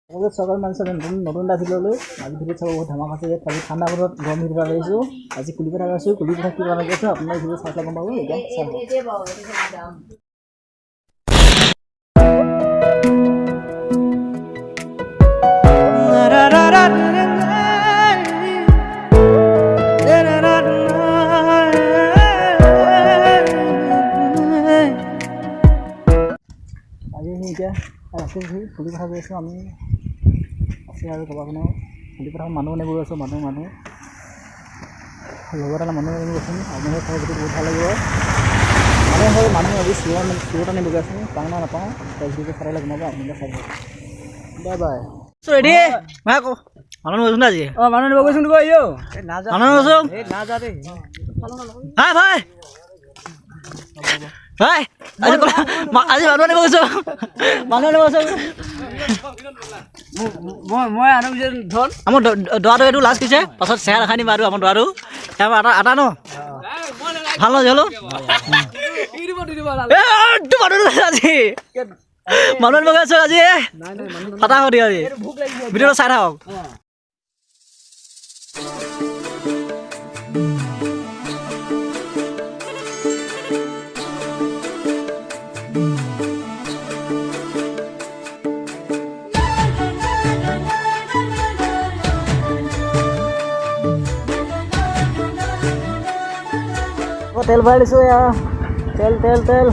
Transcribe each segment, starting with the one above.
সকাল মানুষ নতুন এটা ভিডিঅ'লৈ আজি ভিডিঅ'ত চাব বহুত ধামাক আছে ইয়াত কালি ঠাণ্ডা বতৰত গৰম ভিডিঅ' আহিছোঁ আজি কুলি পিঠা খাইছোঁ কুলি পিঠা কি বনাই গৈছোঁ আপোনাৰ ভিডিঅ' চাই গম পাব এতিয়া আজি এতিয়া ৰাতি কুলি পিঠা গৈ আছোঁ আমি আছে আৰু ক'বাখনো কুলি পিঠা মানুহ আনিব গৈছোঁ মানুহ লগত এটা মানুহ আনিব গৈছোঁ আপোনালোকে খাই যদি বহুত ভাল লাগিব মানুহ আজি চিৰত আনিব গৈ আছোঁ পাওঁ না নাপাওঁ ভিডিঅ'টো চাই লাগিব আপোনালোকে চাই বাই বাই ৰেডি মই আকৌ মানুহ গৈছোঁ না আজি মানুহ আনিব গৈছোঁ কৈ মানুহ গৈছোঁ হাই ভাই হাই আজি মানুহ আনিব গৈছোঁ মই আনো ধন আমাৰ দৰাটো এইটো লাষ্ট দিছে পাছত চেহেৰা দেখাই দিম আৰু আমাৰ দৰাটো আটা ন ভাল নহয় হ'লো আজি মানুহ আনিব গৈছোঁ আজি ফাটা সদি আজি ভিডিঅ'টো চাই থাকক তেল ভৰাই দিছোঁ এয়া তেল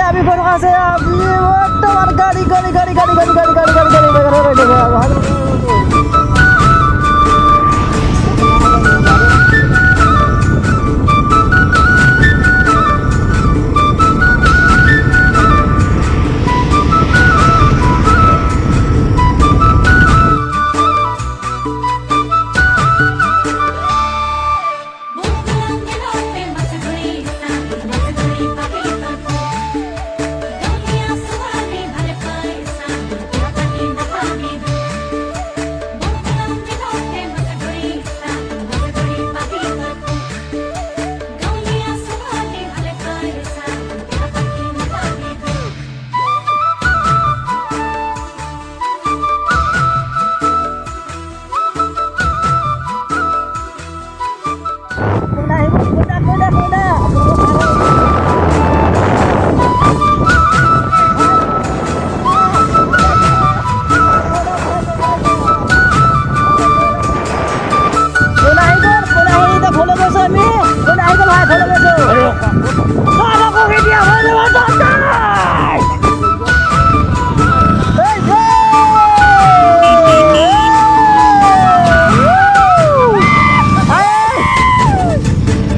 আমি বড় আছে আপনি বৰ্তমান গাড়ি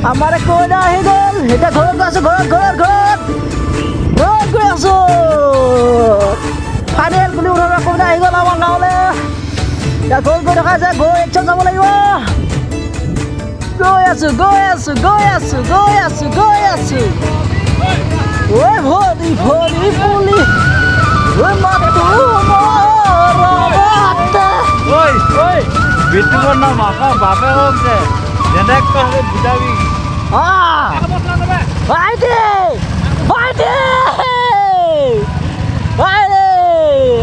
আমাৰে কইনা আহি গ'ল এটা ঘৰত আছো ঘৰত গৈ আছো ফাইনেল বুলি উঠা কইনা আহি গ'ল আমাৰ গাঁৱলৈ এতিয়া গৈ দেখা যায় গৈ একচন যাব লাগিব গৈ আছো ঐ ভৰি পুলি ঐ মাতটো ঐ বিটুকৰ নাম আকা বাপে হচ্ছে যেনেক কৰে বুঝাবি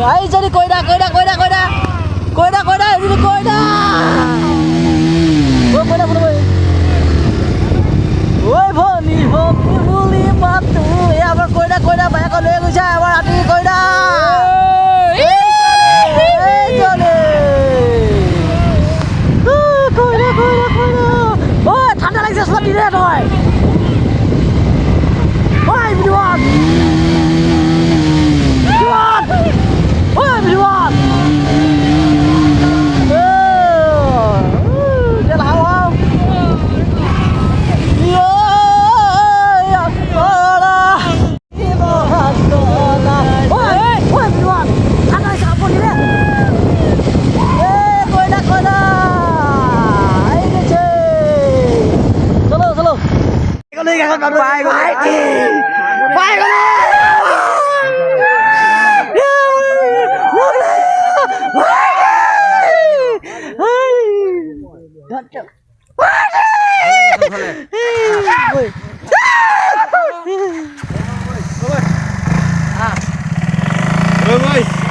আই যদি কইনা ঐ ভনি বুলি মাতো আমাৰ কইনা বায়েক লৈ গৈছে আমাৰ ৰাতি কইনা ঠাণ্ডা লাগিছে চব দিলে নহয় বিমান পাই গ'লো ঐ